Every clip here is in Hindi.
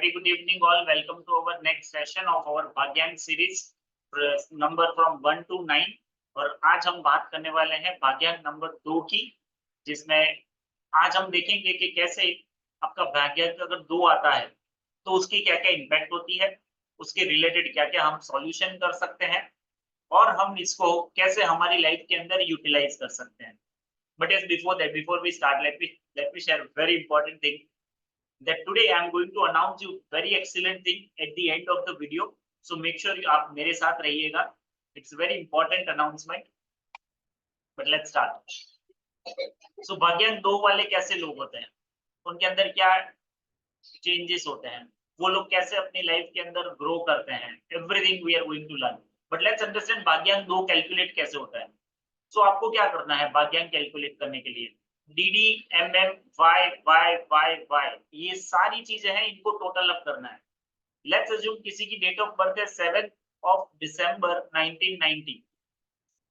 Very good evening all. Welcome to our next session of our भाग्यांक series number from 1 to 9 और आज हम बात करने वाले हैं भाग्यांक नंबर 2 की, जिसमें आज हम देखेंगे कि कैसे आपका भाग्यांक अगर 2 आता है तो उसकी क्या-क्या इम्पैक्ट होती है, उसके रिलेटेड क्या-क्या हम सॉल्यूशन कर सकते हैं और हम इसको कैसे हमारी लाइफ के अंदर यूटिलाइज कर सकते हैं। But yes, before that, before we start, let me share a very important thing that today I am going to announce you very excellent thing at the end of the video. So make sure you आप मेरे साथ रहिएगा. It's a very important announcement. But let's start. So भाग्यांक 2 वाले कैसे लोग होते हैं? उनके अंदर क्या चेंजेस होते हैं? वो लोग कैसे अपनी लाइफ के अंदर ग्रो करते हैं? Everything we are going to learn. But let's understand भाग्यांक 2 calculate कैसे होता है. So आपको क्या करना है भाग्यांक कैलकुलेट करने के लिए? D M M Y Y Y Y ये सारी चीजें हैं, इनको टोटल अप करना है। लेट्स अज्यूम किसी की डेट ऑफ बर्थ है 7 दिसंबर 1990,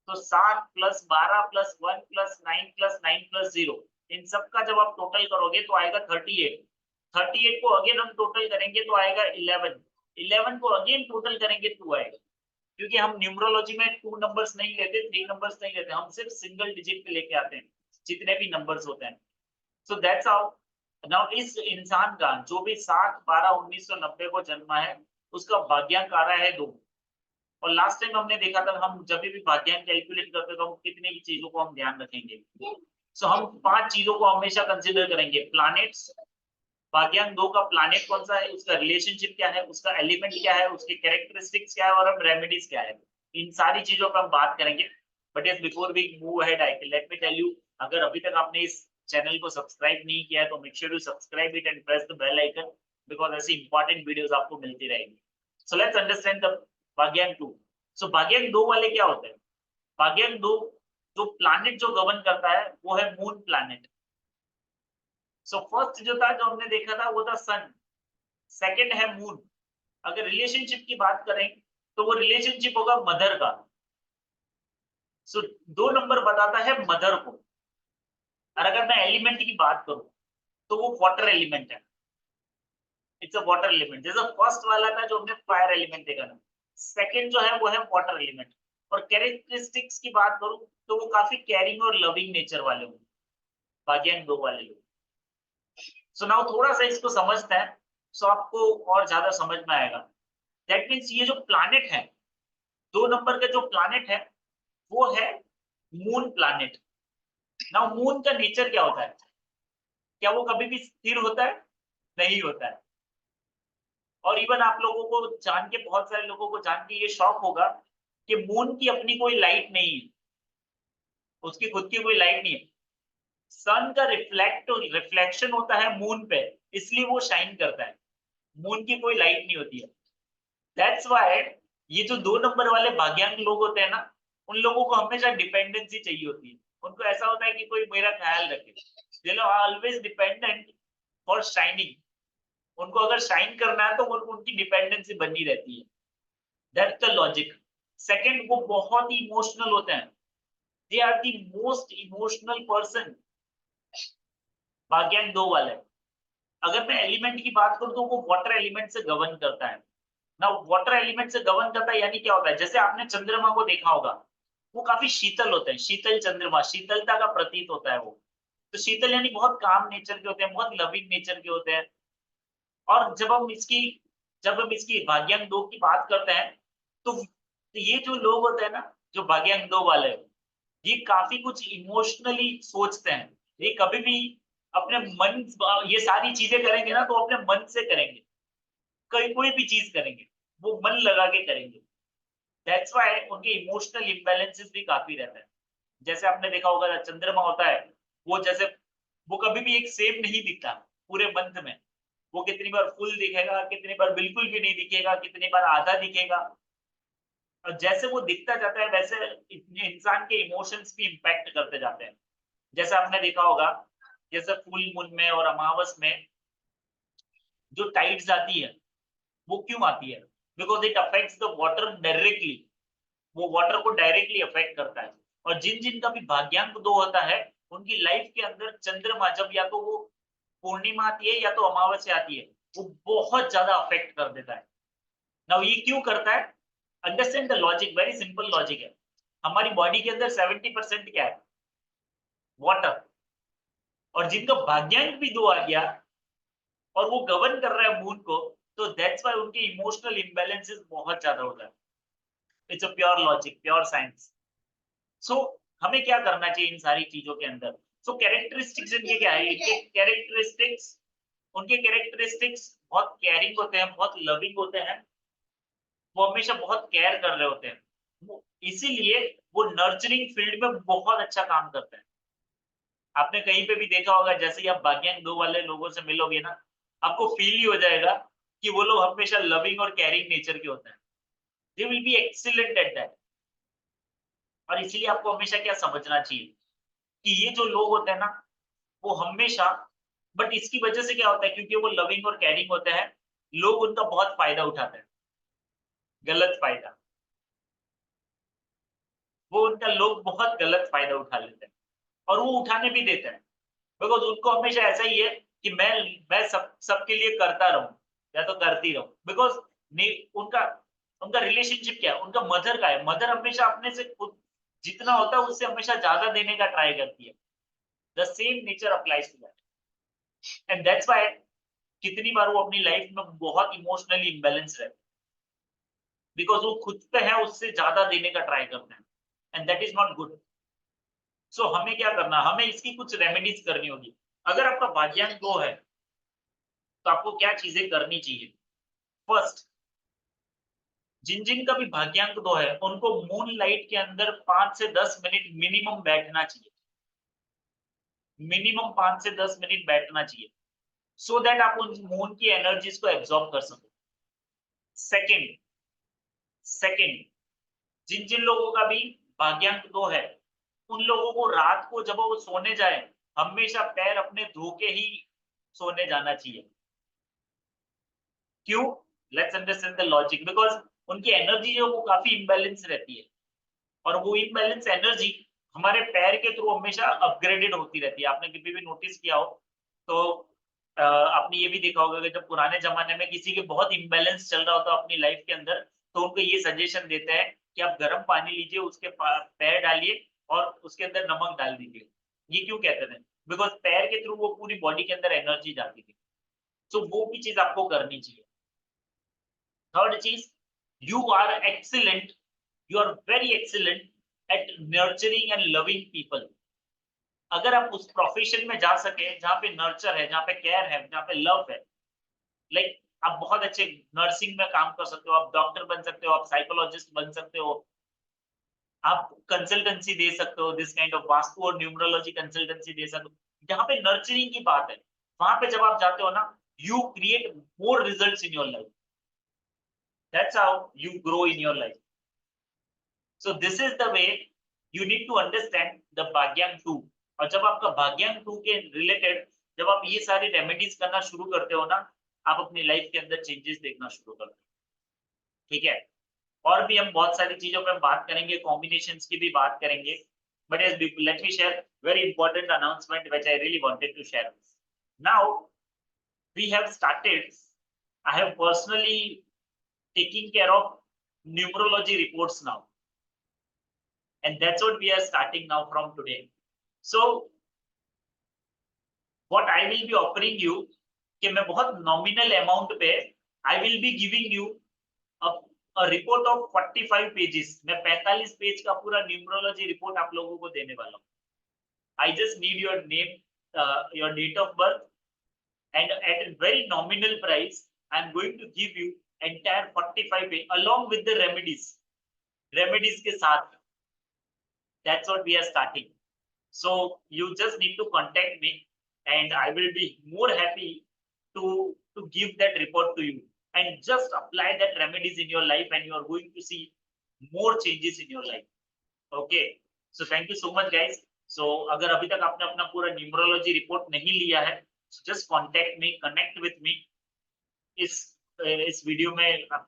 तो 7 plus 12 plus 1 plus 9 plus 9 plus 0 इन सब का जब आप टोटल करोगे तो आएगा 38। 38 को अगेन हम टोटल करेंगे तो आएगा 11। 11 को अगेन टोटल करेंगे 2 आएगा, क्योंकि हम न्यूमरोलॉजी में 2 नंबर्स नहीं लेते, 3 नंबर्स नहीं लेते, हम सिर्फ सिंगल डिजिट पे लेके आते हैं जितने भी नंबर्स होते हैं। सो दैट्स हाउ नाउ इस इंसान का जो भी 7/12/1990 को जन्मा है उसका भाग्यांक आ रहा है 2। और लास्ट टाइम हमने देखा था, हम जब भी भाग्यांक कैलकुलेट करते तो हम कितने की चीजों को हम ध्यान रखेंगे। सो हम 5 चीजों को हमेशा कंसीडर करेंगे। प्लैनेट्स, भाग्यांक 2 का प्लैनेट कौन सा है, उसका रिलेशनशिप क्या है, उसका एलिमेंट क्या है, उसके कैरेक्टरिस्टिक्स क्या है और अब रेमेडीज क्या है, इन सारी चीजों पर हम बात करेंगे। But yes, before we move ahead I let me tell you, अगर अभी तक आपने इस चैनल को सब्सक्राइब नहीं किया है तो make sure you subscribe it and press the bell icon, because ऐसी इंपॉर्टेंट वीडियोस आपको मिलती रहेंगी। सो लेट्स अंडरस्टैंड द भाग्यांक 2। सो भाग्यांक 2 वाले क्या होते हैं? भाग्यांक 2 जो प्लैनेट जो गवर्न करता है वो है मून प्लैनेट। सो फर्स्ट जो था, जो हमने देखा था वो था सन, सेकंड है मून। अगर रिलेशनशिप की बात करें तो वो रिलेशनशिप होगा मदर का। सो 2 नंबर बताता है मदर को। और अगर मैं एलिमेंट की बात करूं तो वो वाटर एलिमेंट है, इट्स अ वाटर एलिमेंट। जैसे फर्स्ट वाला था जो हमने फायर एलिमेंट देखा था, सेकंड जो है वो है वाटर एलिमेंट। और कैरेक्टरिस्टिक्स की बात करूं तो वो काफी केयरिंग और लविंग नेचर वाले होंगे भाग्यांक 2 वाले लोग। सो नाउ थोड़ा सा इसको समझते हैं, सो आपको और ज्यादा समझ में आएगा। दैट मीन्स ये जो प्लैनेट है, 2 नंबर का जो प्लैनेट है वो है मून प्लैनेट। नाउ मून का नेचर क्या होता है? क्या वो कभी भी स्थिर होता है? नहीं होता है। और इवन आप लोगों को जान के, बहुत सारे लोगों को जान के ये शॉक होगा कि मून की अपनी कोई लाइट नहीं है, उसकी खुद की कोई लाइट नहीं है। सन का रिफ्लेक्शन होता है मून पे, इसलिए वो शाइन करता है। मून की कोई लाइट नहीं होती है। दैट्स व्हाई ये जो 2 नंबर वाले भाग्यांक लोग होते हैं ना, उन लोगों को हमेशा डिपेंडेंसी चाहिए होती है। उनको ऐसा होता है कि कोई मेरा ख्याल रखे। They are always dependent for shining. उनको अगर शाइन करना है तो उनकी डिपेंडेंसी बनी रहती है। That's the logic. सेकंड, वो बहुत ही इमोशनल होते हैं। They are the most emotional person, भाग्यांक 2 वाले। अगर मैं एलिमेंट की बात करूं तो वो वाटर एलिमेंट से गवर्न करता है ना। वाटर एलिमेंट से गवर्न करता है यानी क्या होता है? जैसे आपने चंद्रमा को देखा होगा, वो काफी शीतल होते हैं। शीतल चंद्रमा, शीतलता का प्रतीक होता है वो। तो शीतल यानी बहुत काम नेचर के होते हैं, बहुत लविंग नेचर के होते हैं। और जब हम इसकी भाग्यांक 2 की बात करते हैं तो ये जो लोग होते हैं ना, जो भाग्यांक 2 वाले, ये काफी कुछ इमोशनली सोचते हैं। ये कभी भी अपने मन, ये सारी चीजें करेंगे ना तो अपने मन से करेंगे। कोई भी चीज करेंगे वो मन लगा के करेंगे। दैट्स व्हाई उनके इमोशनल इम्बैलेंसेस भी काफी रहते हैं। जैसे आपने देखा होगा चंद्रमा होता है, वो जैसे वो कभी भी एक सेम नहीं दिखता पूरे मंथ में। वो कितनी बार फुल दिखेगा, कितनी बार बिल्कुल भी नहीं दिखेगा, कितनी बार आधा दिखेगा। और जैसे वो दिखता जाता है वैसे इंसान के इमोशंस भी इम्पैक्ट करते जाते हैं। जैसे आपने देखा होगा, जैसे फुल मून में और अमावस में जो टाइड्स आती है, वो क्यों आती है? Because it affects the water directly. वो वाटर को डायरेक्टली अफेक्ट करता है। और जिन जिन का भी भाग्यांक 2 होता है, उनकी लाइफ के अंदर चंद्रमा जब या तो वो पूर्णिमा आती है या तो अमावस्या आती है, वो बहुत ज्यादा अफेक्ट कर देता है। नाउ ये क्यों करता है? Understand the logic, very simple logic है। हमारी बॉडी के अंदर 70% क्या है? वाटर। और जिनका भाग्यांक भी 2 आ गया और वो गवर्न कर रहा है मून को, तो दैट्स व्हाई उनके इमोशनल इम्बैलेंसेस बहुत ज्यादा होता है। It's a pure logic, pure science. So हमें क्या करना चाहिए इन सारी चीजों के अंदर? सो कैरेक्टरिस्टिक्स इनके क्या है? इनके कैरेक्टरिस्टिक्स बहुत केयरिंग होते हैं, बहुत लविंग होते हैं। वो हमेशा बहुत केयर कर रहे होते हैं। इसीलिए वो नर्चरिंग फील्ड में बहुत अच्छा काम करते हैं। आपने कहीं पे भी देखा होगा, जैसे ही आप भाग्यांक 2 वाले लोगों से मिलोगे ना, आपको फील ही हो जाएगा कि वो लोग हमेशा लविंग और केयरिंग नेचर के होते हैं। They will be excellent at that. और इसीलिए आपको हमेशा क्या समझना चाहिए कि ये जो लोग होते हैं ना, वो हमेशा, बट इसकी वजह से क्या होता है, क्योंकि वो लविंग और केयरिंग होते हैं, लोग उनका बहुत फायदा उठाते हैं, गलत फायदा। वो उनका लोग बहुत गलत फायदा उठा लेते हैं और वो उठाने भी देते हैं। बिकॉज़ उनको हमेशा ऐसा ही है कि मैं सबके लिए करता रहूँ या तो करती रहूँ। बिकॉज़ ने उनका उनका रिलेशनशिप क्या है? उनका मदर का है। मदर हमेशा अपने से खुद जितना होता है उससे हमेशा ज़्यादा देने का ट्राई करती है। The same nature applies to that and that's why कितनी बार वो अपनी लाइफ में बहुत इमोशनली इम्बैलेंस रहते हैं। बिकॉज़ वो खुद पे है, उससे ज़्यादा देने का ट्राई करते हैं and that is not good. So हमें क्या करना? हमें इसकी कुछ रेमेडीज़ करनी होगी। अगर आपका भाग्यांक 2 है, तो आपको क्या चीज़ें करनी चाहिए? फर्स्ट, जिन-जिन का भी भाग्यांक 2 है, उनको मून लाइट के अंदर 5 से 10 मिनट मिनिमम बैठना चाहिए। मिनिमम 5 से 10 मिनट बैठना चाहिए, सो दैट आप उन मून की एनर्जीज को एब्सॉर्ब कर सको। सेकंड सेकंड, जिन-जिन लोगों का भी भाग्यांक 2 है, उन लोगों को रात को जब वो सोने जाएँ, हमेशा पैर अपने धो के ही सोने जाना चाहिए। क्यों? Let's understand the logic. Because उनकी एनर्जी जो वो काफ़ी इम्बैलेंस रहती है। और वो इम्बैलेंस एनर्जी हमारे पैर के थ्रू हमेशा अपग्रेडेड होती रहती है। आपने कभी भी नोटिस किया हो तो आपने ये भी देखा होगा कि जब पुराने ज़माने में किसी के बहुत इम्बैलेंस चल रहा होता है अपनी लाइफ के अंदर, तो उनको ये सजेशन देते हैं कि आप गर्म पानी लीजिए, उसके पैर डालिए और उसके अंदर नमक डाल दीजिए। ये क्यों कहते थे? बिकॉज़ पैर के थ्रू वो पूरी बॉडी के अंदर एनर्जी जाती थी। सो वो भी चीज़ आपको करनी चाहिए। थर्ड चीज़, you are excellent, you are very excellent at nurturing and loving people. अगर आप उस प्रोफेशन में जा सके जहाँ पे नर्चर है, जहाँ पे केयर है, जहाँ पे लव है, लाइक आप बहुत अच्छे नर्सिंग में काम कर सकते हो, आप डॉक्टर बन सकते हो, आप साइकोलॉजिस्ट बन सकते हो, आप कंसल्टेंसी दे सकते हो, दिस काइंड ऑफ वास्तु और न्यूमरोलॉजी कंसल्टेंसी दे सकते हो। जहाँ पे नर्चरिंग की बात है, वहाँ पे जब आप जाते हो ना, you create more results in your life. That's how you grow in your life. So this is the way you need to understand the भाग्यांक 2। और जब आपका भाग्यांक 2 के रिलेटेड जब आप ये सारी रेमेडीज करना शुरू करते हो ना, आप अपनी लाइफ के अंदर चेंजेस देखना शुरू करते हो। ठीक है? और भी हम बहुत सारी चीजों पे हम बात करेंगे, कॉम्बिनेशंस की भी बात करेंगे। But as let me share very important announcement which I really wanted to share. Now we have started, I have personally taking care of numerology reports now, and that's what we are starting now from today. So what I will be offering you कि मैं बहुत nominal amount पे I will be giving you a, a report of 45 pages। मैं 45 पेज का पूरा न्यूमरोलॉजी रिपोर्ट आप लोगों को देने वाला हूँ। I just need your name, your date of birth, and at a very nominal price I am going to give you entire 45 page along with the remedies के साथ। That's what we are starting. So you just need to contact me and I will be more happy to give that report to you and just apply that remedies in your life and you are going to see more changes in your life. Okay. So thank you so much guys. So अगर अभी तक आपने अपना पूरा न्यूमरोलॉजी रिपोर्ट नहीं लिया है, so just contact me, connect with me। इस वीडियो में आप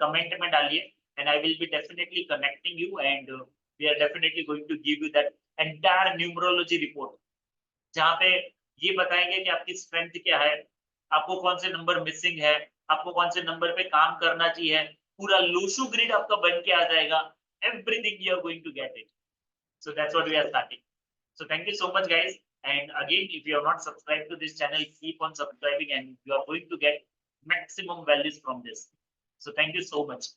कमेंट में डालिए and I will be definitely connecting you and we are definitely going to give you that entire numerology report जहाँ पे ये बताएंगे कि आपकी स्ट्रेंथ क्या है, आपको कौन से नंबर मिसिंग है, आपको कौन से नंबर पे काम करना चाहिए, पूरा लोशू ग्रिड आपका बन के आ जाएगा। Everything you are going to get it. So that's what we are starting. So thank you so much, guys. And again, if you have not subscribed to this channel, keep on subscribing, and you are going to get maximum values from this. So thank you so much.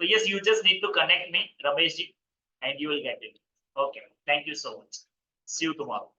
So yes, you just need to connect me, Ramesh ji, and you will get it. Okay. Thank you so much. See you tomorrow.